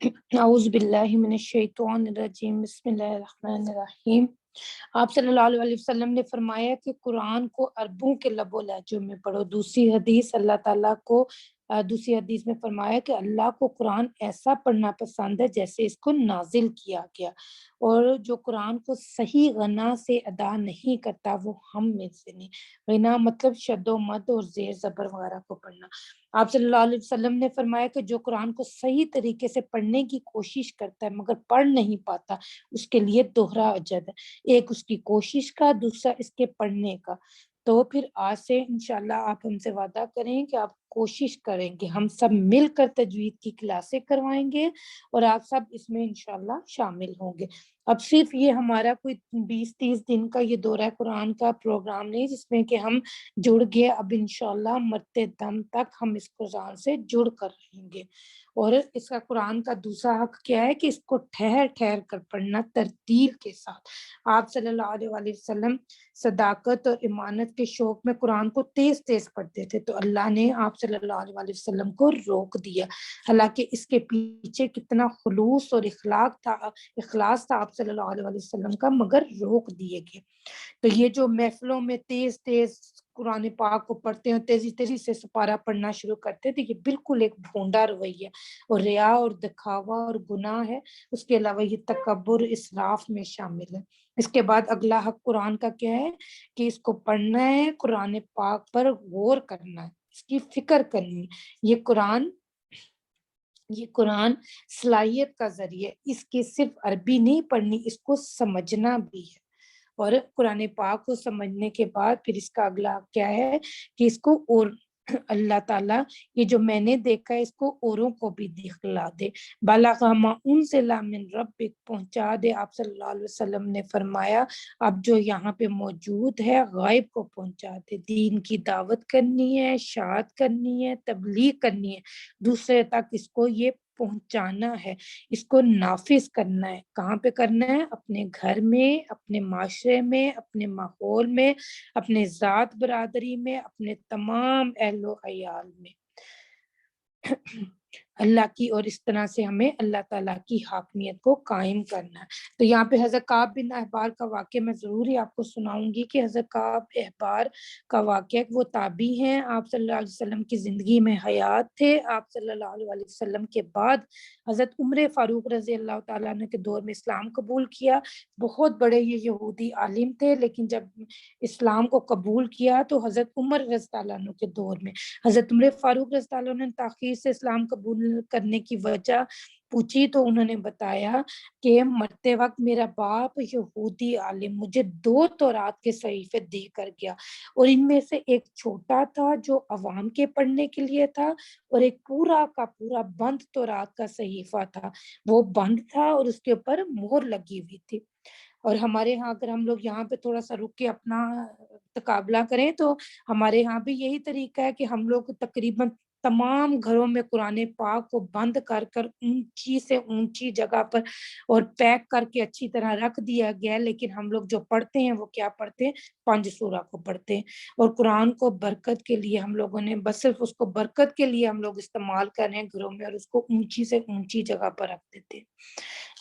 اعوذ باللہ من الشیطان الرجیم، بسم اللہ الرحمن الرحیم۔ آپ صلی اللہ علیہ وسلم نے فرمایا کہ قرآن کو عربوں کے لب و لہجوں میں پڑھو۔ دوسری حدیث اللہ تعالیٰ کو دوسری حدیث میں فرمایا کہ اللہ کو قرآن ایسا پڑھنا پسند ہے جیسے اس کو نازل کیا گیا، اور جو قرآن کو صحیح غنا سے ادا نہیں کرتا وہ ہم میں سے نہیں۔ غنا مطلب شد و مد اور زیر زبر وغیرہ کو پڑھنا۔ آپ صلی اللہ علیہ وسلم نے فرمایا کہ جو قرآن کو صحیح طریقے سے پڑھنے کی کوشش کرتا ہے مگر پڑھ نہیں پاتا، اس کے لیے دوہرا اجر ہے، ایک اس کی کوشش کا، دوسرا اس کے پڑھنے کا۔ تو پھر آج سے انشاءاللہ آپ ہم سے وعدہ کریں کہ آپ کوشش کریں گے، ہم سب مل کر تجوید کی کلاسیں کروائیں گے اور آپ سب اس میں انشاءاللہ شامل ہوں گے۔ اب صرف یہ ہمارا کوئی 20-30 دن کا یہ دورہ قرآن کا پروگرام نہیں جس میں کہ ہم جڑ گئے، اب انشاءاللہ مرتے دم تک ہم اس قرآن سے جڑ کر رہیں گے۔ اور اس کا قرآن کا دوسرا حق کیا ہے کہ اس کو ٹھہر ٹھہر کر پڑھنا، ترتیل کے ساتھ۔ آپ صلی اللہ علیہ وسلم صداقت اور امانت کے شوق میں قرآن کو تیز تیز پڑھتے تھے، تو اللہ نے آپ صلی اللہ علیہ وسلم کو روک دیا، حالانکہ اس کے پیچھے کتنا خلوص اور اخلاص تھا آپ صلی اللہ علیہ وسلم کا، مگر روک دیے گئے۔ تو یہ جو محفلوں میں تیز تیز قرآن پاک کو پڑھتے ہیں، تیزی تیزی سے سپارہ پڑھنا شروع کرتے تھے، یہ بالکل ایک بھونڈا رویہ اور ریا اور دکھاوا اور گناہ ہے۔ اس کے علاوہ یہ تکبر اسراف میں شامل ہے۔ اس کے بعد اگلا حق قرآن کا کیا ہے کہ اس کو پڑھنا ہے، قرآن پاک پر غور کرنا ہے، اس کی فکر کرنی ہے۔ یہ قرآن صلاحیت کا ذریعہ، اس کی صرف عربی نہیں پڑھنی، اس کو سمجھنا بھی ہے۔ اور قرآن پاک کو سمجھنے کے بعد پھر اس کا اگلا کیا ہے کہ اس کو اور اللہ تعالیٰ یہ جو میں نے دیکھا ہے اس کو اوروں کو بھی دکھلا دے۔ بلغ ما انزل من ربک، پہنچا دے۔ آپ صلی اللہ علیہ وسلم نے فرمایا اب جو یہاں پہ موجود ہے غائب کو پہنچا دے۔ دین کی دعوت کرنی ہے، اشاعت کرنی ہے، تبلیغ کرنی ہے، دوسرے تک اس کو یہ پہنچانا ہے، اس کو نافذ کرنا ہے۔ کہاں پہ کرنا ہے؟ اپنے گھر میں، اپنے معاشرے میں، اپنے ماحول میں، اپنے ذات برادری میں، اپنے تمام اہل و عیال میں اللہ کی، اور اس طرح سے ہمیں اللہ تعالیٰ کی حاکمیت کو قائم کرنا ہے۔ تو یہاں پہ حضرت کعب بن احبار کا واقعہ میں ضرور ہی آپ کو سناؤں گی کہ حضرت کعب احبار کا واقعہ، وہ تابعی ہیں، آپ صلی اللہ علیہ وسلم کی زندگی میں حیات تھے۔ آپ صلی اللہ علیہ وسلم کے بعد حضرت عمر فاروق رضی اللہ تعالیٰ عنہ کے دور میں اسلام قبول کیا۔ بہت بڑے یہ یہودی عالم تھے، لیکن جب اسلام کو قبول کیا تو حضرت عمر رضی اللہ عنہ کے دور میں حضرت عمر فاروق رضی اللہ عنہ نے تاخیر سے اسلام قبول کرنے کی وجہ پوچھی تو انہوں نے بتایا کہ مرتے وقت میرا باپ یہودی عالم مجھے 2 تورات کے صحیفے دے کر گیا، اور ان میں سے ایک چھوٹا تھا جو عوام کے پڑھنے کے لیے تھا، اور ایک پورا کا پورا بند تورات کا صحیفہ تھا، وہ بند تھا اور اس کے اوپر مہر لگی ہوئی تھی۔ اور ہمارے ہاں اگر ہم لوگ یہاں پہ تھوڑا سا رک کے اپنا تقابلہ کریں تو ہمارے ہاں بھی یہی طریقہ ہے کہ ہم لوگ تقریباً تمام گھروں میں قرآن پاک کو بند کر کر اونچی سے اونچی جگہ پر اور پیک کر کے اچھی طرح رکھ دیا گیا، لیکن ہم لوگ جو پڑھتے ہیں وہ کیا پڑھتے ہیں؟ 5 سورہ کو پڑھتے ہیں، اور قرآن کو برکت کے لیے ہم لوگوں نے بس صرف اس کو برکت کے لیے ہم لوگ استعمال کر رہے ہیں گھروں میں، اور اس کو اونچی سے اونچی جگہ پر رکھ دیتے ہیں۔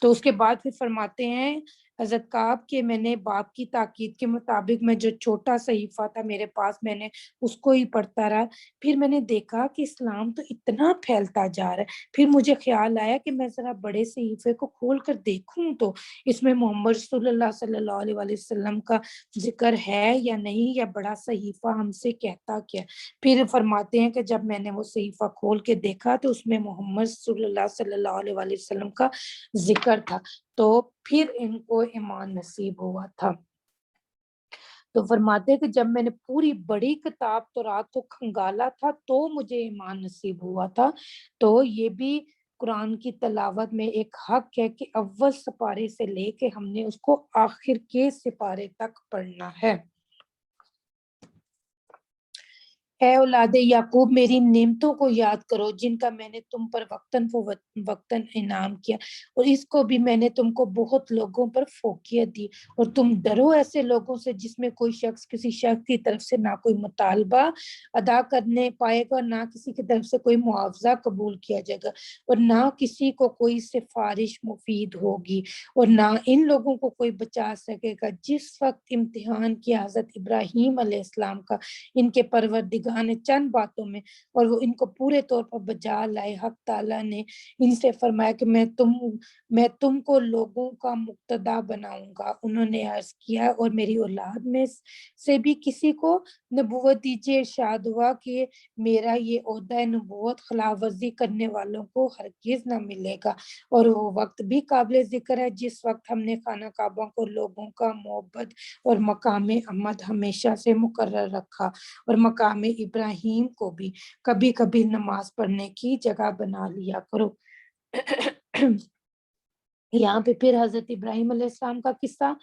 تو اس کے بعد پھر فرماتے ہیں حضرت کعب کہ میں نے باپ کی تاکید کے مطابق میں جو چھوٹا صحیفہ تھا میرے پاس میں نے اس کو ہی پڑھتا رہا۔ پھر میں نے دیکھا کہ اسلام تو اتنا پھیلتا جا رہا ہے، پھر مجھے خیال آیا کہ میں ذرا بڑے صحیفے کو کھول کر دیکھوں تو اس میں محمد صلی اللہ علیہ وسلم کا ذکر ہے یا نہیں، یا بڑا صحیفہ ہم سے کہتا کیا۔ پھر فرماتے ہیں کہ جب میں نے وہ صحیفہ کھول کے دیکھا تو اس میں محمد صلی اللہ علیہ وسلم کا ذکر تھا، تو پھر ان کو ایمان نصیب ہوا تھا۔ تو فرماتے ہیں کہ جب میں نے پوری بڑی کتاب تورات کو کھنگالا تھا تو مجھے ایمان نصیب ہوا تھا۔ تو یہ بھی قرآن کی تلاوت میں ایک حق ہے کہ اول سپارے سے لے کے ہم نے اس کو آخر کے سپارے تک پڑھنا ہے۔ اے اولاد یعقوب میری نعمتوں کو یاد کرو جن کا میں نے تم پر وقتاً انعام کیا، اور اس کو بھی میں نے تم کو بہت لوگوں پر فوقیت دی، اور تم ڈرو ایسے لوگوں سے جس میں کوئی شخص کسی شخص کی طرف سے نہ کوئی مطالبہ ادا کرنے پائے گا، نہ کسی کی طرف سے کوئی معاوضہ قبول کیا جائے گا، اور نہ کسی کو کوئی سفارش مفید ہوگی، اور نہ ان لوگوں کو کوئی بچا سکے گا۔ جس وقت امتحان کیا حضرت ابراہیم علیہ السلام کا ان کے پروردگار نے چند باتوں میں، اور وہ ان کو پورے طور پر بجا لائے، حق تعالیٰ نے ان سے فرمایا کہ میں تم کو لوگوں کا مقتدا بناؤں گا۔ انہوں نے عرض کیا اور میری اولاد میں سے بھی کسی کو نبوت دیجیے۔ ارشاد ہوا کہ میرا یہ عہدہ نبوت خلاف ورزی کرنے والوں کو ہرگز نہ ملے گا، اور وہ وقت بھی قابل ذکر ہے جس وقت ہم نے خانہ کعبہ کو لوگوں کا محبت اور مقام احمد ہمیشہ سے مقرر رکھا، اور مقام ابراہیم کو بھی کبھی کبھی نماز پڑھنے کی جگہ بنا لیا کرو۔ یہاں پہ پھر حضرت ابراہیم علیہ السلام کا قصہ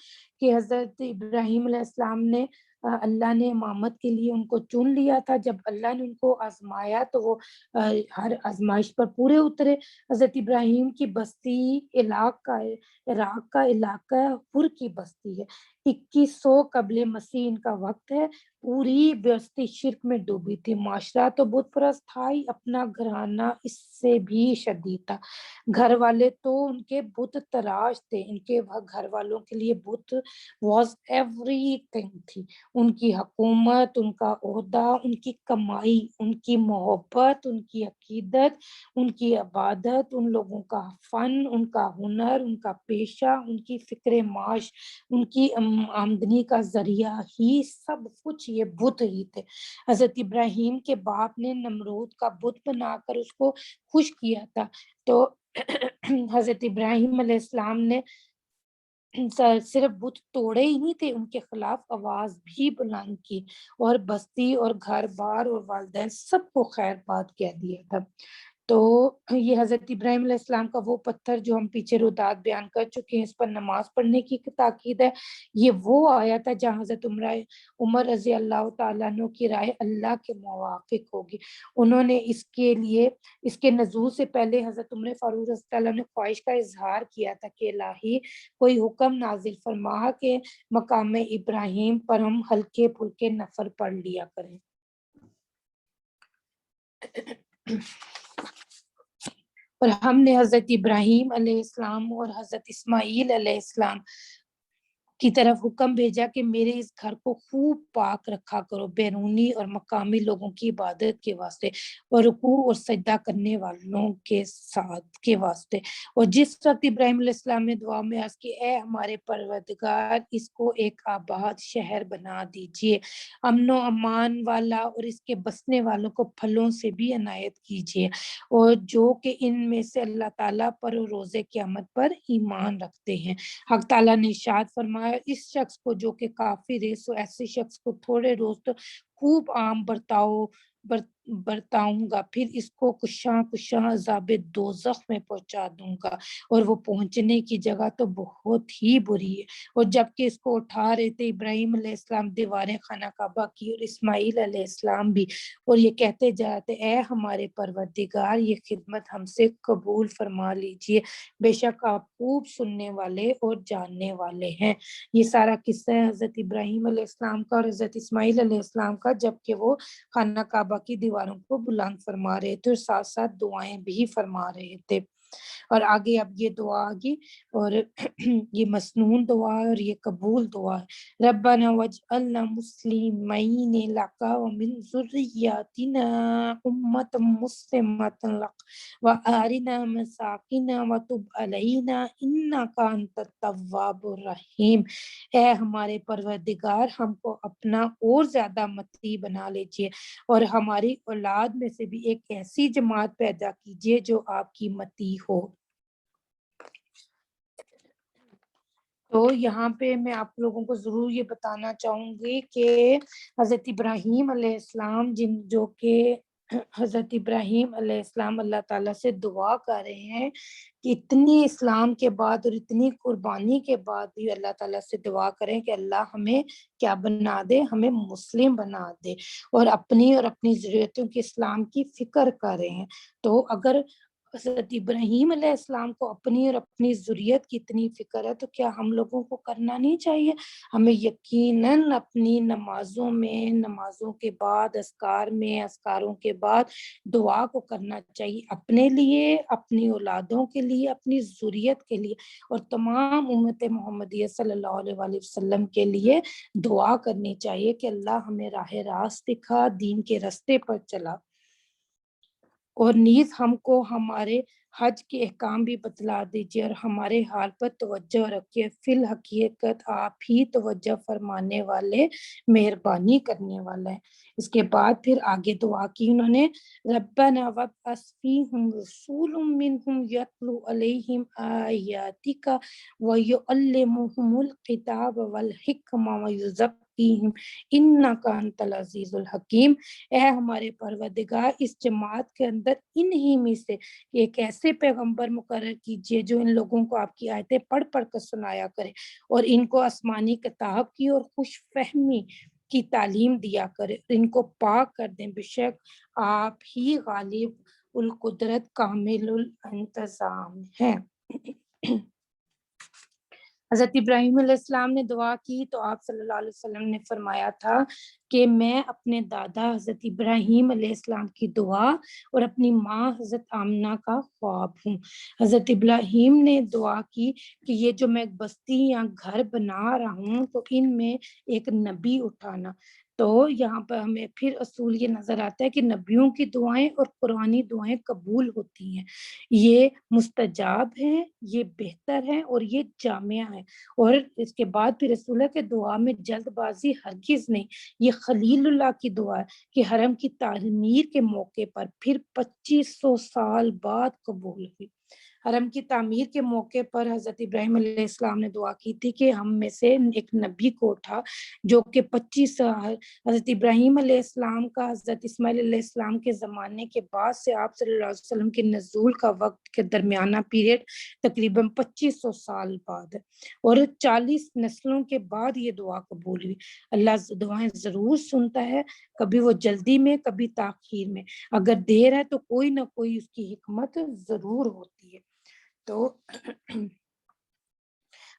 کہ حضرت ابراہیم علیہ السلام نے اللہ نے امامت کے لیے ان کو چن لیا تھا۔ جب اللہ نے ان کو آزمایا تو وہ ہر آزمائش پر پورے اترے۔ حضرت ابراہیم کی بستی عراق کا علاقہ ہر کی بستی ہے، 2100 قبل مسیح ان کا وقت ہے۔ پوری بستی شرک میں ڈوبی تھی، معاشرہ تو بت پرست تھا ہی، اپنا گھرانہ اس سے بھی شدید تھا۔ گھر والے تو ان کے بت تراش تھے، ان کے گھر والوں کے لیے بت واز ایوری تھنگ تھی۔ ان کی حکومت، ان کا عہدہ، ان کی کمائی، ان کی محبت، ان کی عقیدت، ان کی عبادت، ان لوگوں کا فن، ان کا ہنر، ان کا پیشہ، ان کی فکر معاش، ان کی آمدنی کا ذریعہ ہی سب کچھ یہ بت ہی تھے۔ حضرت ابراہیم کے باپ نے نمرود کا بت بنا کر اس کو خوش کیا تھا، تو حضرت ابراہیم علیہ السلام نے صرف بت توڑے ہی نہیں تھے، ان کے خلاف آواز بھی بلند کی، اور بستی اور گھر بار اور والدین سب کو خیر بات کہہ دیا تھا۔ تو یہ حضرت ابراہیم علیہ السلام کا وہ پتھر جو ہم پیچھے رودات بیان کر چکے ہیں، اس پر نماز پڑھنے کی تاکید ہے۔ یہ وہ آیا تھا جہاں حضرت عمر رضی اللہ تعالیٰ عنہ کی رائے اللہ کے موافق ہوگی۔ انہوں نے اس کے نزول سے پہلے حضرت عمر فاروق رضی اللہ عنہ نے خواہش کا اظہار کیا تھا کہ الہی کوئی حکم نازل فرما کہ مقام ابراہیم پر ہم ہلکے پھلکے نفل پڑھ لیا کریں۔ اور ہم نے حضرت ابراہیم علیہ السلام اور حضرت اسماعیل علیہ السلام کی طرف حکم بھیجا کہ میرے اس گھر کو خوب پاک رکھا کرو، بیرونی اور مقامی لوگوں کی عبادت کے واسطے، اور رکوع اور سجدہ کرنے والوں کے ساتھ کے واسطے۔ اور جس وقت ابراہیم علیہ السلام نے دعا میں عرض کی اے ہمارے پروردگار اس کو ایک آباد شہر بنا دیجئے، امن و امان والا، اور اس کے بسنے والوں کو پھلوں سے بھی عنایت کیجئے، اور جو کہ ان میں سے اللہ تعالیٰ پر اور روز قیامت پر ایمان رکھتے ہیں۔ حق تعالیٰ نے ارشاد فرمایا اس شخص کو جو کہ کافر ہے، سو ایسے شخص کو تھوڑے روز تو خوب عام برتاؤں گا، پھر اس کو کشاں عذاب دوزخ میں پہنچا دوں گا، اور وہ پہنچنے کی جگہ تو بہت ہی بری ہے۔ اور جبکہ اس کو اٹھا رہے تھے ابراہیم علیہ السلام دیواریں خانہ کعبہ کی اور اسماعیل علیہ السلام بھی، اور یہ کہتے جاتے اے ہمارے پروردگار یہ خدمت ہم سے قبول فرما لیجئے، بے شک آپ خوب سننے والے اور جاننے والے ہیں۔ یہ سارا قصہ ہے حضرت ابراہیم علیہ السلام کا اور حضرت اسماعیل علیہ السلام کا، جبکہ وہ خانہ کعبہ کی دیواروں کو بلند فرما رہے تھے اور ساتھ ساتھ دعائیں بھی فرما رہے تھے۔ اور آگے اب یہ دعا آگی، اور یہ مسنون دعا ہے اور یہ قبول دعا ہے۔ ربنا واجعلنا مسلمین لک ومن ذریاتنا امۃ مسلمۃ لک وارنا مساکنا وتب علینا انک انت التواب الرحیم۔ اے ہمارے پروردگار ہم کو اپنا اور زیادہ مطیع بنا لیجیے، اور ہماری اولاد میں سے بھی ایک ایسی جماعت پیدا کیجیے جو آپ کی مطیع ہو۔ تو یہاں پہ میں آپ لوگوں کو ضرور یہ بتانا چاہوں گی کہ حضرت ابراہیم علیہ السلام جو کہ حضرت ابراہیم علیہ السلام اللہ تعالیٰ سے دعا کر رہے ہیں کہ اتنی اسلام کے بعد اور اتنی قربانی کے بعد بھی اللہ تعالیٰ سے دعا کریں کہ اللہ ہمیں کیا بنا دے، ہمیں مسلم بنا دے، اور اپنی ضرورتوں کی اسلام کی فکر کر رہے ہیں۔ تو اگر حضرت ابراہیم علیہ السلام کو اپنی اور اپنی ذریت کی اتنی فکر ہے تو کیا ہم لوگوں کو کرنا نہیں چاہیے؟ ہمیں یقیناً اپنی نمازوں میں، نمازوں کے بعد اذکار میں، اذکاروں کے بعد دعا کو کرنا چاہیے، اپنے لیے، اپنی اولادوں کے لیے، اپنی ذریت کے لیے، اور تمام امت محمدیہ صلی اللہ علیہ وآلہ وسلم کے لیے دعا کرنی چاہیے کہ اللہ ہمیں راہ راست دکھا، دین کے راستے پر چلا، اور نیز ہم کو ہمارے حج کے احکام بھی بتلا دیجیے اور ہمارے حال پر توجہ رکھیے۔ فی الحقیقت آپ ہی توجہ فرمانے والے، مہربانی کرنے والا ہے۔ اس کے بعد پھر آگے دعا کی انہوں نے، ربنا وابعث فیہم رسول منہم یتلو علیہم آیاتک ویعلمہم الکتاب والحکمہ ویزکیہم انک انت العزیز الحکیم۔ اے ہمارے پروردگار، اس جماعت کے اندر انہی میں سے ایک ایسے پیغمبر مقرر کیجئے جو ان لوگوں کو آپ کی آیتیں پڑھ پڑھ کر سنایا کرے اور ان کو آسمانی کتاب کی اور خوش فہمی کی تعلیم دیا کرے، ان کو پاک کر دیں، بے شک آپ ہی غالب القدرت کامل الانتظام ہیں۔ حضرت ابراہیم علیہ السلام نے دعا کی تو آپ صلی اللہ علیہ وسلم نے فرمایا تھا کہ میں اپنے دادا حضرت ابراہیم علیہ السلام کی دعا اور اپنی ماں حضرت آمنہ کا خواب ہوں۔ حضرت ابراہیم نے دعا کی کہ یہ جو میں ایک بستی یا گھر بنا رہا ہوں تو ان میں ایک نبی اٹھانا۔ تو یہاں پر ہمیں پھر اصول یہ نظر آتا ہے کہ نبیوں کی دعائیں اور قرآنی دعائیں قبول ہوتی ہیں، یہ مستجاب ہیں، یہ بہتر ہے اور یہ جامع ہے۔ اور اس کے بعد پھر رسول کے دعا میں جلد بازی ہرگز نہیں، یہ خلیل اللہ کی دعا ہے کہ حرم کی تعمیر کے موقع پر پھر 2500 سال بعد قبول ہوئی۔ حرم کی تعمیر کے موقع پر حضرت ابراہیم علیہ السلام نے دعا کی تھی کہ ہم میں سے ایک نبی کو اٹھا جو کہ 25 سال، حضرت ابراہیم علیہ السلام کا حضرت اسماعیل علیہ السلام کے زمانے کے بعد سے آپ صلی اللہ علیہ وسلم کے نزول کا وقت کے درمیانہ پیریڈ تقریباً 2500 سال بعد ہے، اور 40 نسلوں کے بعد یہ دعا قبول ہوئی۔ اللہ دعائیں ضرور سنتا ہے، کبھی وہ جلدی میں، کبھی تاخیر میں، اگر دیر ہے تو کوئی نہ کوئی اس کی حکمت ضرور ہوتی ہے۔ تو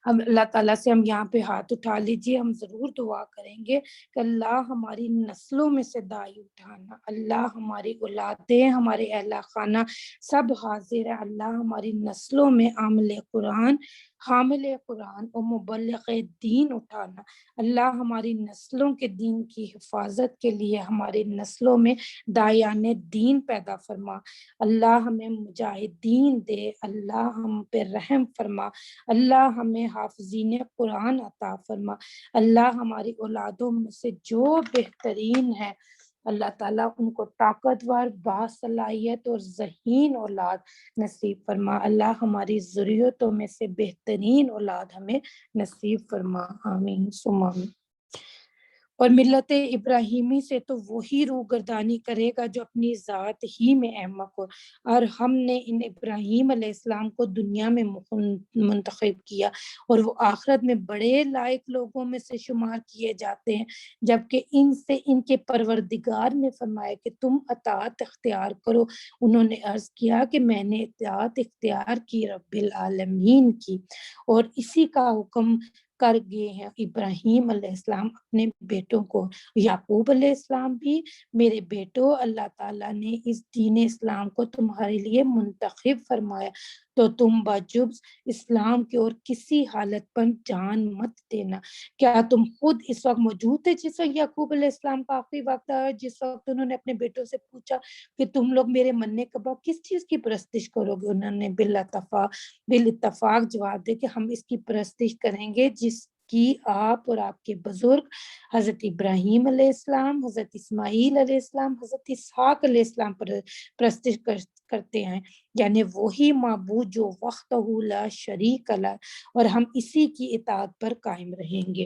ہم اللہ تعالیٰ سے ہم یہاں پہ ہاتھ اٹھا لیجئے، ہم ضرور دعا کریں گے کہ اللہ ہماری نسلوں میں سے دائی اٹھانا، اللہ ہماری اولادیں، ہمارے اہل خانہ سب حاضر ہے، اللہ ہماری نسلوں میں عامل قرآن، حامل قرآن اور مبلغ دین اٹھانا، اللہ ہماری نسلوں کے دین کی حفاظت کے لیے ہماری نسلوں میں داعیان دین پیدا فرما، اللہ ہمیں مجاہدین دے، اللہ ہم پہ رحم فرما، اللہ ہمیں حافظین قرآن عطا فرما، اللہ ہماری اولادوں میں سے جو بہترین ہے اللہ تعالیٰ ان کو طاقتور، باصلاحیت اور ذہین اولاد نصیب فرما، اللہ ہماری ذریتوں میں سے بہترین اولاد ہمیں نصیب فرما، آمین ثم آمین۔ اور ملت ابراہیمی سے تو وہی روگردانی کرے گا جو اپنی ذات ہی میں احمق ہو، اور ہم نے ان ابراہیم علیہ السلام کو دنیا میں منتخب کیا اور وہ آخرت میں بڑے لائق لوگوں میں سے شمار کیے جاتے ہیں، جبکہ ان سے ان کے پروردگار نے فرمایا کہ تم اطاعت اختیار کرو۔ انہوں نے عرض کیا کہ میں نے اطاعت اختیار کی رب العالمین کی، اور اسی کا حکم کر گئے ہیں ابراہیم علیہ السلام اپنے بیٹوں کو، یعقوب علیہ السلام بھی، میرے بیٹو اللہ تعالیٰ نے اس دین اسلام کو تمہارے لیے منتخب فرمایا تو تم باجبز اسلام کی اور کسی حالت پر جان مت دینا۔ کیا تم خود اس وقت موجود تھے جس وقت یعقوب علیہ السلام کا آخری وقت آیا، جس وقت انہوں نے اپنے بیٹوں سے پوچھا کہ تم لوگ میرے مننے کے بعد کس چیز کی پرستش کرو گے؟ انہوں نے بالاتفاق جواب دے کہ ہم اس کی پرستش کریں گے جس کی آپ اور آپ کے بزرگ حضرت ابراہیم علیہ السلام، حضرت اسماعیل علیہ السلام، حضرت اسحاق علیہ السلام پر پرستش کرتے ہیں، یعنی وہی معبود جو وحدہ لا شریک لہ، اور ہم اسی کی اطاعت پر قائم رہیں گے۔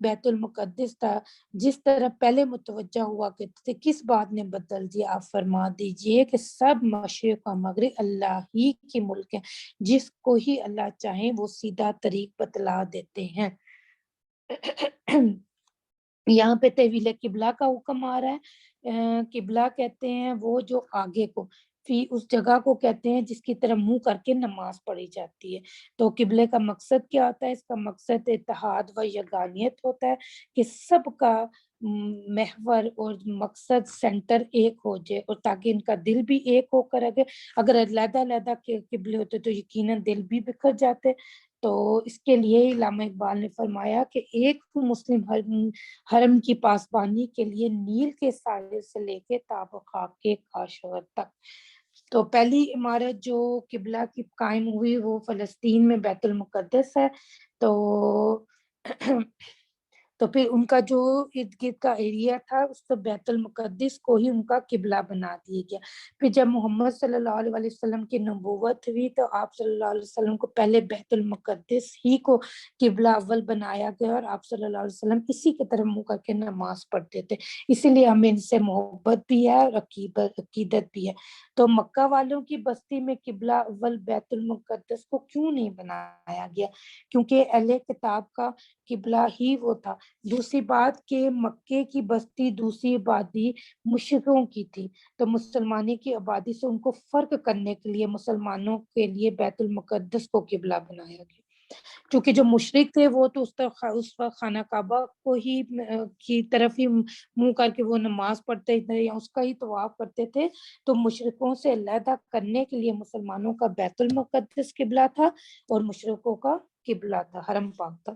بیت المقدس تھا جس طرح پہلے متوجہ ہوا کرتے تھے، کس بات نے بدل دیا؟ آپ فرما دیجئے کہ سب مشرق و مغرب اللہ ہی کے ملک ہیں، جس کو ہی اللہ چاہیں وہ سیدھا طریق بتلا دیتے ہیں۔ یہاں پہ تحویل قبلہ کا حکم آ رہا ہے۔ قبلہ کہتے ہیں وہ جو آگے کو، فی اس جگہ کو کہتے ہیں جس کی طرف منہ کر کے نماز پڑھی جاتی ہے۔ تو قبلے کا مقصد کیا ہوتا ہے؟ اس کا مقصد اتحاد و یگانیت ہوتا ہے کہ سب کا محور اور مقصد سینٹر ایک ہو جائے، اور تاکہ ان کا دل بھی ایک ہو کر اگر علیحدہ علیحدہ قبلے ہوتے تو یقیناً دل بھی بکھر جاتے۔ تو اس کے لیے علامہ اقبال نے فرمایا کہ ایک مسلم حرم کی پاسبانی کے لیے نیل کے ساحل سے لے کے تاب خاک کے کاشور تک۔ تو پہلی عمارت جو قبلہ کی قائم ہوئی وہ فلسطین میں بیت المقدس ہے۔ تو پھر ان کا جو ارد گرد کا ایریا تھا اس کو بیت المقدس کو ہی ان کا قبلہ بنا دیا گیا۔ پھر جب محمد صلی اللہ علیہ وسلم کی نبوت ہوئی تو آپ صلی اللہ علیہ وسلم کو پہلے بیت المقدس ہی کو قبلہ اول بنایا گیا، اور آپ صلی اللہ علیہ وسلم اسی کی طرف منہ کر کے نماز پڑھتے تھے۔ اسی لیے ہمیں ان سے محبت بھی ہے اور عقیدت بھی ہے۔ تو مکہ والوں کی بستی میں قبلہ اول بیت المقدس کو کیوں نہیں بنایا گیا؟ کیونکہ اہل کتاب کا قبلہ ہی وہ تھا۔ دوسری بات کہ مکے کی بستی دوسری آبادی مشرکوں کی تھی، تو مسلمانی کی آبادی سے ان کو فرق کرنے کے لیے مسلمانوں کے لیے بیت المقدس کو قبلہ بنایا گیا۔ کیونکہ جو مشرک تھے وہ تو اس وقت خانہ کعبہ کو ہی کی طرف ہی منہ کر کے وہ نماز پڑھتے تھے یا اس کا ہی طواف کرتے تھے۔ تو مشرکوں سے علیحدہ کرنے کے لیے مسلمانوں کا بیت المقدس قبلہ تھا اور مشرکوں کا قبلہ تھا حرم پاک تھا۔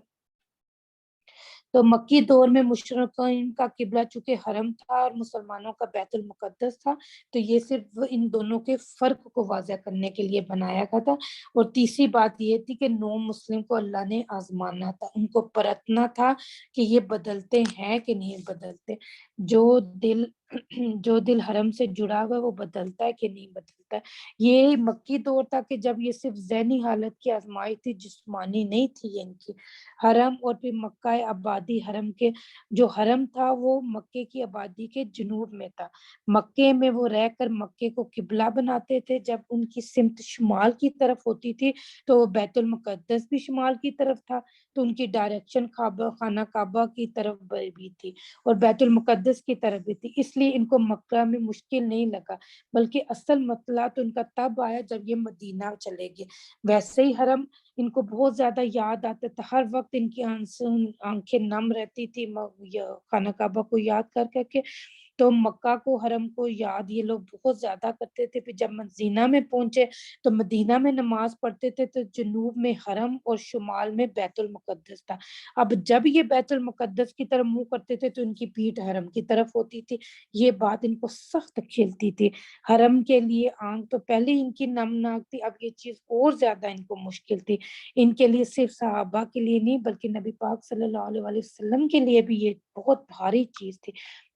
تو مکی دور میں مشرکین کا قبلہ چونکہ حرم تھا اور مسلمانوں کا بیت المقدس تھا، تو یہ صرف ان دونوں کے فرق کو واضح کرنے کے لیے بنایا گیا تھا۔ اور تیسری بات یہ تھی کہ نو مسلم کو اللہ نے آزمانا تھا، ان کو پرکھنا تھا کہ یہ بدلتے ہیں کہ نہیں بدلتے۔ جو دل حرم سے جڑا ہوا ہے وہ بدلتا ہے کہ نہیں بدلتا ہے۔ یہ مکی دور تھا کہ جب یہ صرف ذہنی حالت کی آزمائش تھی، جسمانی نہیں تھی یہ ان کی۔ حرم اور پھر مکہ آبادی، حرم کے جو حرم تھا وہ مکے کی آبادی کے جنوب میں تھا۔ مکے میں وہ رہ کر مکے کو قبلہ بناتے تھے۔ جب ان کی سمت شمال کی طرف ہوتی تھی تو بیت المقدس بھی شمال کی طرف تھا، تو ان کی ڈائریکشن خانہ کعبہ کی طرف بھی تھی اور بیت المقدس کی طرف بھی تھی۔ اس لیے ان کو مکہ میں مشکل نہیں لگا، بلکہ اصل مسئلہ تو ان کا تب آیا جب یہ مدینہ چلے گئے۔ ویسے ہی حرم ان کو بہت زیادہ یاد آتا تھا، ہر وقت ان کی آنکھیں نم رہتی تھی خانہ کعبہ کو یاد کر کر کے۔ تو مکہ کو حرم کو یاد یہ لوگ بہت زیادہ کرتے تھے۔ پھر جب مدینہ میں پہنچے تو مدینہ میں نماز پڑھتے تھے تو جنوب میں حرم اور شمال میں بیت المقدس تھا۔ اب جب یہ بیت المقدس کی طرف منہ کرتے تھے تو ان کی پیٹھ حرم کی طرف ہوتی تھی۔ یہ بات ان کو سخت کھلتی تھی۔ حرم کے لیے آنکھ تو پہلے ان کی نمناک تھی، اب یہ چیز اور زیادہ ان کو مشکل تھی۔ ان کے لیے صرف صحابہ کے لیے نہیں بلکہ نبی پاک صلی اللہ علیہ وسلم کے لیے بھی یہ بہت بھاری چیز تھی۔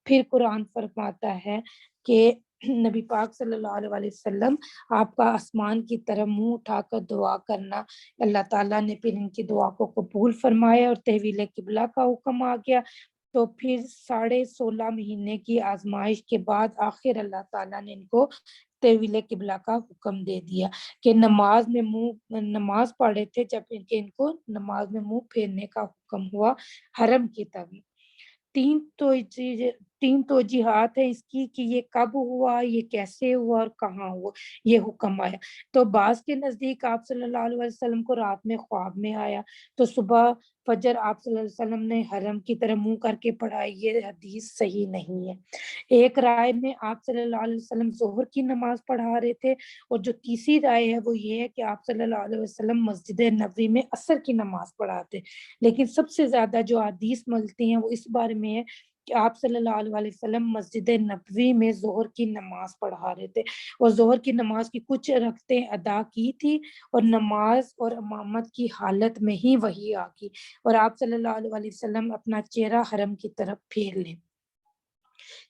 پھر قرآن فرماتا ہے کہ نبی پاک صلی اللہ علیہ وسلم آپ کا آسمان کی طرف منہ اٹھا کر دعا کرنا، اللہ تعالیٰ نے پھر ان کی دعا کو قبول فرمایا اور تحویل قبلہ کا حکم آ گیا۔ تو پھر 16.5 مہینے کی آزمائش کے بعد آخر اللہ تعالیٰ نے ان کو تحویل قبلہ کا حکم دے دیا کہ نماز پڑھے تھے جب ان کو نماز میں منہ پھیرنے کا حکم ہوا حرم کی طرف۔ تین توجیحات ہیں اس کی کہ یہ کب ہوا، یہ کیسے ہوا اور کہاں ہوا یہ حکم آیا۔ تو بعض کے نزدیک آپ صلی اللہ علیہ وسلم کو رات میں خواب میں آیا، تو صبح فجر آپ صلی اللہ علیہ وسلم نے حرم کی طرف منہ کر کے پڑھائی، یہ حدیث صحیح نہیں ہے۔ ایک رائے میں آپ صلی اللہ علیہ وسلم ظہر کی نماز پڑھا رہے تھے، اور جو تیسری رائے ہے وہ یہ ہے کہ آپ صلی اللہ علیہ وسلم مسجد نبوی میں عصر کی نماز پڑھاتے۔ لیکن سب سے زیادہ جو حدیث ملتی ہیں وہ اس بارے میں ہے کہ آپ صلی اللہ علیہ وسلم مسجد نبوی میں ظہر کی نماز پڑھا رہے تھے، اور ظہر کی نماز کی کچھ رکعتیں ادا کی تھی، اور نماز اور امامت کی حالت میں ہی وحی آ گئی، اور آپ صلی اللہ علیہ وسلم اپنا چہرہ حرم کی طرف پھیر لیں۔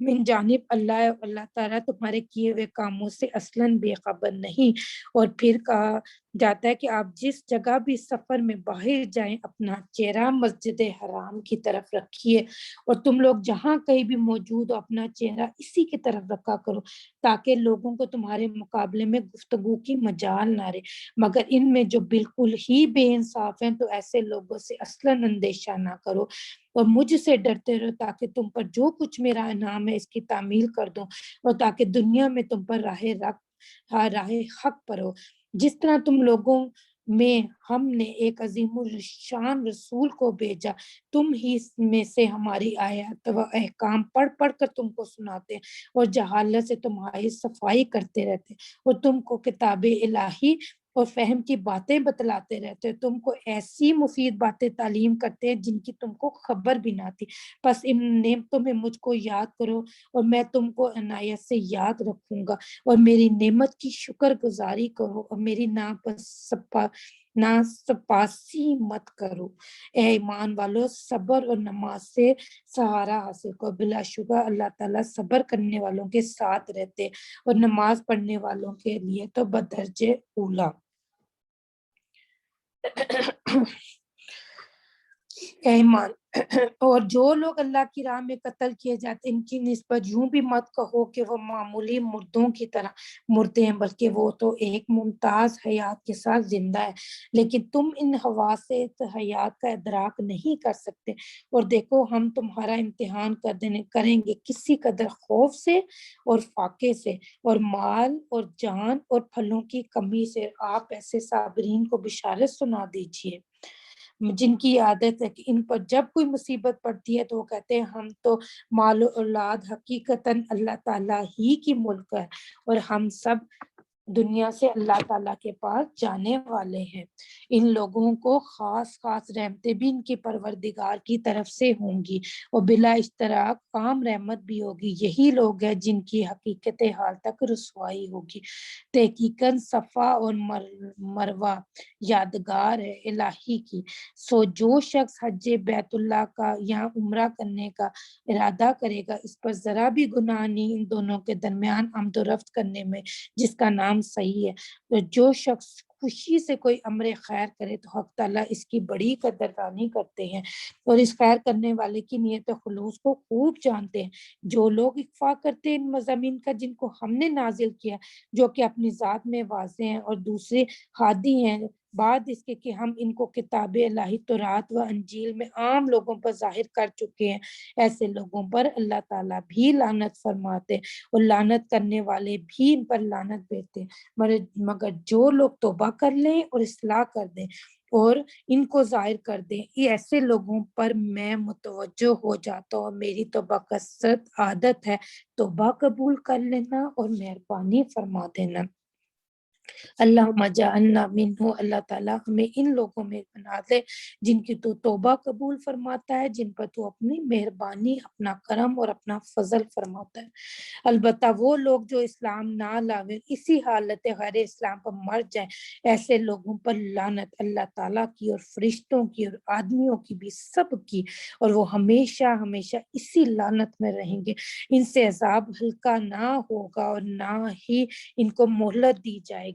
من جانب اللہ ہے، اللہ تعالیٰ تمہارے کیے ہوئے کاموں سے اصلاً بے خبر نہیں۔ اور پھر کہا جاتا ہے کہ آپ جس جگہ بھی سفر میں باہر جائیں اپنا چہرہ مسجد حرام کی طرف رکھیے، اور تم لوگ جہاں کہیں بھی موجود ہو اپنا چہرہ اسی کی طرف رکھا کرو، تاکہ لوگوں کو تمہارے مقابلے میں گفتگو کی مجال نہ رہے، مگر ان میں جو بالکل ہی بے انصاف ہیں تو ایسے لوگوں سے اصلاً اندیشہ نہ کرو، اور مجھ سے ڈرتے رہو تاکہ تم پر جو کچھ میرا انعام ہے اس کی تعمیل کر دوں، اور تاکہ دنیا میں تم پر راہ حق پر ہو۔ جس طرح تم لوگوں میں ہم نے ایک عظیم الشان رسول کو بھیجا، تم ہی میں سے ہماری آیات و احکام پڑھ پڑھ کر تم کو سناتے ہیں، اور جہالت سے تمہاری صفائی کرتے رہتے ہیں، اور تم کو کتاب الہی اور فہم کی باتیں بتلاتے رہتے ہیں، تم کو ایسی مفید باتیں تعلیم کرتے ہیں جن کی تم کو خبر بھی نہ تھی۔ پس ان نعمتوں میں مجھ کو یاد کرو اور میں تم کو عنایت سے یاد رکھوں گا، اور میری نعمت کی شکر گزاری کرو اور میری ناسپاسی مت کرو۔ اے ایمان والو، صبر اور نماز سے سہارا حاصل کرو، بلا شبہ اللہ تعالیٰ صبر کرنے والوں کے ساتھ رہتے اور نماز پڑھنے والوں کے لیے تو بدرجے اولا۔ اے ایمان اور جو لوگ اللہ کی راہ میں قتل کیے جاتے ان کی نسبت یوں بھی مت کہو کہ وہ معمولی مردوں کی طرح مردے ہیں، بلکہ وہ تو ایک ممتاز حیات کے ساتھ زندہ ہے، لیکن تم ان حواس حیات کا ادراک نہیں کر سکتے۔ اور دیکھو ہم تمہارا امتحان کریں گے کسی قدر خوف سے اور فاقے سے اور مال اور جان اور پھلوں کی کمی سے۔ آپ ایسے صابرین کو بشارت سنا دیجئے جن کی عادت ہے کہ ان پر جب کوئی مصیبت پڑتی ہے تو وہ کہتے ہیں ہم تو مال و اولاد حقیقتاً اللہ تعالیٰ ہی کی ملک ہے، اور ہم سب دنیا سے اللہ تعالیٰ کے پاس جانے والے ہیں۔ ان لوگوں کو خاص خاص رحمتیں بھی ان کے پروردگار کی طرف سے ہوں گی، اور بلا اشتراک عام رحمت بھی ہوگی۔ یہی لوگ ہیں جن کی حقیقت حال تک رسوائی ہوگی۔ تحقیقاً صفا اور مروہ یادگار ہے الہی کی، سو جو شخص حج بیت اللہ کا یا عمرہ کرنے کا ارادہ کرے گا اس پر ذرا بھی گناہ نہیں ان دونوں کے درمیان آمد و رفت کرنے میں، جس کا نام صحیح ہے۔ تو جو شخص خوشی سے کوئی امر خیر کرے تو حق تعالیٰ اس کی بڑی قدردانی کرتے ہیں، اور اس خیر کرنے والے کی نیت خلوص کو خوب جانتے ہیں۔ جو لوگ اکفا کرتے ہیں ان مضامین کا جن کو ہم نے نازل کیا، جو کہ اپنی ذات میں واضح ہیں اور دوسرے ہادی ہیں، بعد اس کے کہ ہم ان کو کتاب الہی تورات و انجیل میں عام لوگوں پر ظاہر کر چکے ہیں، ایسے لوگوں پر اللہ تعالیٰ بھی لعنت فرماتے اور لعنت کرنے والے بھی ان پر لعنت بھیجتے ہیں، مگر جو لوگ توبہ کر لیں اور اصلاح کر دیں اور ان کو ظاہر کر دیں، یہ ایسے لوگوں پر میں متوجہ ہو جاتا ہوں، اور میری تو بکثرت عادت ہے توبہ قبول کر لینا اور مہربانی فرما دینا۔ اللہم جعلنا منہ، اللہ تعالیٰ ہمیں ان لوگوں میں بنا دے جن کی تو توبہ قبول فرماتا ہے، جن پر تو اپنی مہربانی، اپنا کرم اور اپنا فضل فرماتا ہے۔ البتہ وہ لوگ جو اسلام نہ لاویں، اسی حالت غیر اسلام پر مر جائیں، ایسے لوگوں پر لعنت اللہ تعالیٰ کی اور فرشتوں کی اور آدمیوں کی بھی، سب کی، اور وہ ہمیشہ ہمیشہ اسی لعنت میں رہیں گے۔ ان سے عذاب ہلکا نہ ہوگا اور نہ ہی ان کو مہلت دی جائے گی۔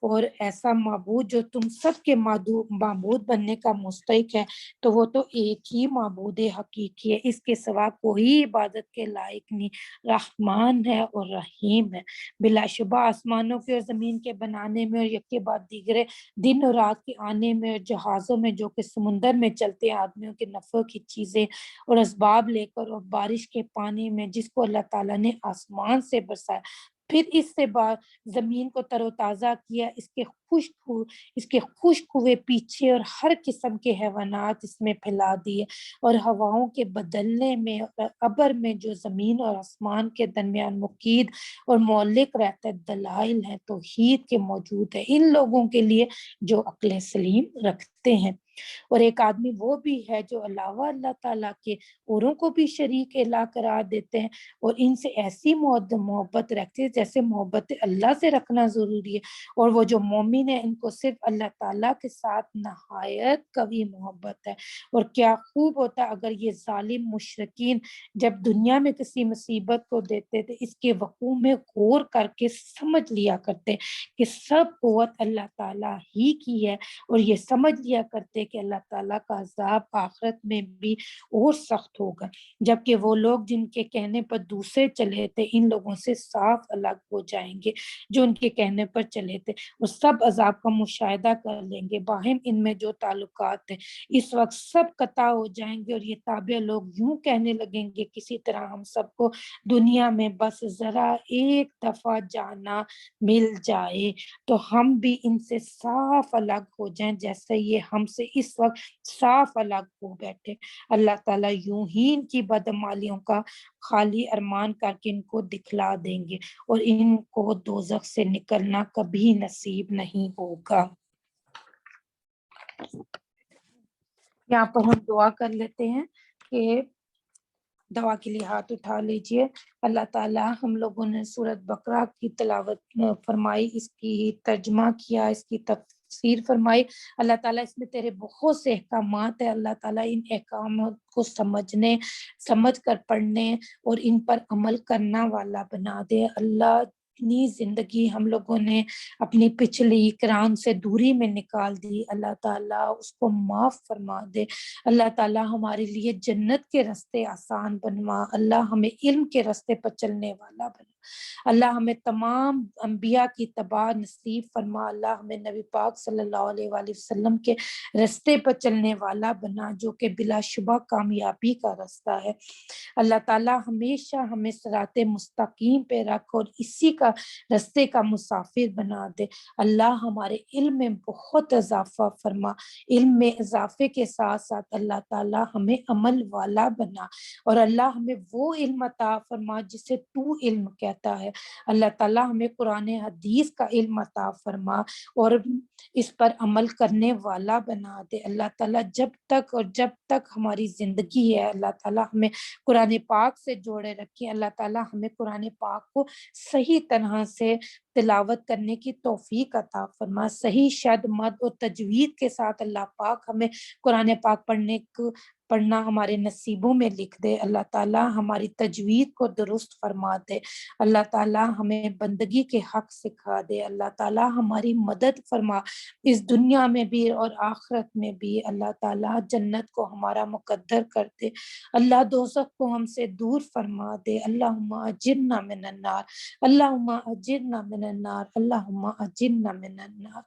اور ایسا معبود جو تم سب کے معبود بننے کا مستحق ہے تو وہ تو ایک ہی معبود حقیقی ہے، اس کے سوا کوئی عبادت کے لائق نہیں، رحمان ہے اور رحیم ہے۔ بلا شبہ آسمانوں کے اور زمین کے بنانے میں اور یکے بعد دیگرے دن اور رات کے آنے میں اور جہازوں میں جو کہ سمندر میں چلتے ہیں، آدمیوں کے نفع کی چیزیں اور اسباب لے کر، اور بارش کے پانی میں جس کو اللہ تعالیٰ نے آسمان سے برسایا، پھر اس سے بعد زمین کو تر و تازہ کیا، اس کے خشک ہوئے پیچھے اور ہر قسم کے حیوانات اس میں پھیلا دیے، اور ہواؤں کے بدلنے میں اور ابر میں جو زمین اور آسمان کے درمیان مقید اور معلق رہتا ہے، دلائل ہیں توحید کے موجود ہے ان لوگوں کے لیے جو عقل سلیم رکھتے ہیں۔ اور ایک آدمی وہ بھی ہے جو علاوہ اللہ تعالیٰ کے اوروں کو بھی شریک الہ قرار دیتے ہیں اور ان سے ایسی محبت رکھتے ہیں جیسے محبت اللہ سے رکھنا ضروری ہے، اور وہ جو مومن ہے ان کو صرف اللہ تعالیٰ کے ساتھ نہایت قوی محبت ہے۔ اور کیا خوب ہوتا اگر یہ ظالم مشرکین جب دنیا میں کسی مصیبت کو دیتے تھے اس کے وقوع میں غور کر کے سمجھ لیا کرتے کہ سب قوت اللہ تعالیٰ ہی کی ہے، اور یہ سمجھ لیا کرتے کہ اللہ تعالیٰ کا عذاب آخرت میں بھی اور سخت ہوگا، جبکہ وہ لوگ جن کے کہنے پر دوسرے چلے تھے ان لوگوں سے صاف الگ ہو جائیں گے جو ان کے کہنے پر چلے تھے، وہ سب عذاب کا مشاہدہ کر لیں گے، باہم ان میں جو تعلقات ہیں اس وقت سب قطع ہو جائیں گے، اور یہ تابع لوگ یوں کہنے لگیں گے کسی طرح ہم سب کو دنیا میں بس ذرا ایک دفعہ جانا مل جائے تو ہم بھی ان سے صاف الگ ہو جائیں جیسے یہ ہم سے اس وقت صاف الگ ہو بیٹھے۔ اللہ تعالیٰ یوں ہی ان کی بدعمالیوں کا خالی ارمان کر کے ان کو دکھلا دیں گے اور ان کو دوزخ سے نکلنا کبھی نصیب نہیں ہوگا۔ یہاں پر ہم دعا کر لیتے ہیں کہ دعا کے لیے ہاتھ اٹھا لیجئے۔ اللہ تعالیٰ ہم لوگوں نے سورۃ بقرہ کی تلاوت فرمائی، اس کی ترجمہ کیا، اس کی تفسیر فرمائی۔ اللہ تعالیٰ اس میں تیرے بہت سے احکامات ہیں، اللہ تعالیٰ ان احکامات کو سمجھ کر پڑھنے اور ان پر عمل کرنا والا بنا دے۔ اللہ اتنی زندگی ہم لوگوں نے اپنی پچھلی قرآن سے دوری میں نکال دی، اللہ تعالیٰ اس کو معاف فرما دے۔ اللہ تعالیٰ ہمارے لیے جنت کے راستے آسان بنوا، اللہ ہمیں علم کے راستے پر چلنے والا بنا، اللہ ہمیں تمام انبیاء کی اتباع نصیب فرما، اللہ ہمیں نبی پاک صلی اللہ علیہ وآلہ وسلم کے راستے پر چلنے والا بنا جو کہ بلا شبہ کامیابی کا راستہ ہے۔ اللہ تعالیٰ ہمیشہ ہمیں صراط مستقیم پہ رکھ اور اسی کا راستے کا مسافر بنا دے۔ اللہ ہمارے علم میں بہت اضافہ فرما، علم میں اضافے کے ساتھ ساتھ اللہ تعالیٰ ہمیں عمل والا بنا، اور اللہ ہمیں وہ علم عطا فرما جسے تو علم کہتا ہے۔ اللہ تعالیٰ ہمیں قرآن حدیث کا علم عطا فرما اور اس پر عمل کرنے والا بنا دے۔ اللہ تعالیٰ جب تک ہماری زندگی ہے اللہ تعالیٰ ہمیں قرآن پاک سے جوڑے رکھیں، اللہ تعالیٰ ہمیں قرآن پاک کو صحیح طرح سے تلاوت کرنے کی توفیق عطا فرما، صحیح شد مد اور تجوید کے ساتھ اللہ پاک ہمیں قرآن پاک پڑھنا ہمارے نصیبوں میں لکھ دے۔ اللہ تعالیٰ ہماری تجوید کو درست فرما دے، اللہ تعالیٰ ہمیں بندگی کے حق سکھا دے، اللہ تعالیٰ ہماری مدد فرما اس دنیا میں بھی اور آخرت میں بھی، اللہ تعالیٰ جنت کو ہمارا مقدر کر دے، اللہ دوزخ کو ہم سے دور فرما دے۔ اللہم اجرنا من النار، اللہم اجرنا من النار، اللہم اجرنا من النار۔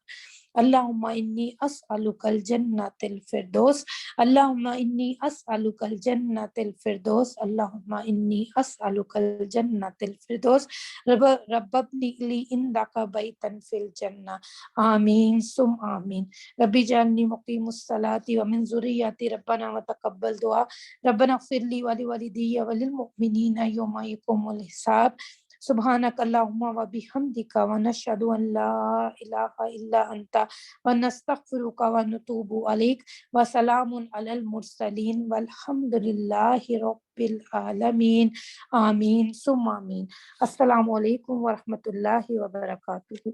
اللہم انی اسألک الجنۃ الفردوس، اللہم انی اسألک الجنۃ الفردوس، اللہم انی اسألک الجنۃ الفردوس، رب ابن لی عندک بیتا فی الجنہ، آمین ثم آمین۔ رب اجعلنی مقیم الصلاۃ ومن ذریتی ربنا وتقبل دعا، ربنا اغفر لی ولوالدی وللمؤمنین یوم یقوم الحساب۔ سبحانک اللہم وبحمدک ونشہد ان لا الہ الا انت ونستغفرک ونتوب الیک، وسلام علی المرسلین والحمد للہ رب العالمین، آمین ثم آمین۔ السلام علیکم ورحمۃ اللہ وبرکاتہ۔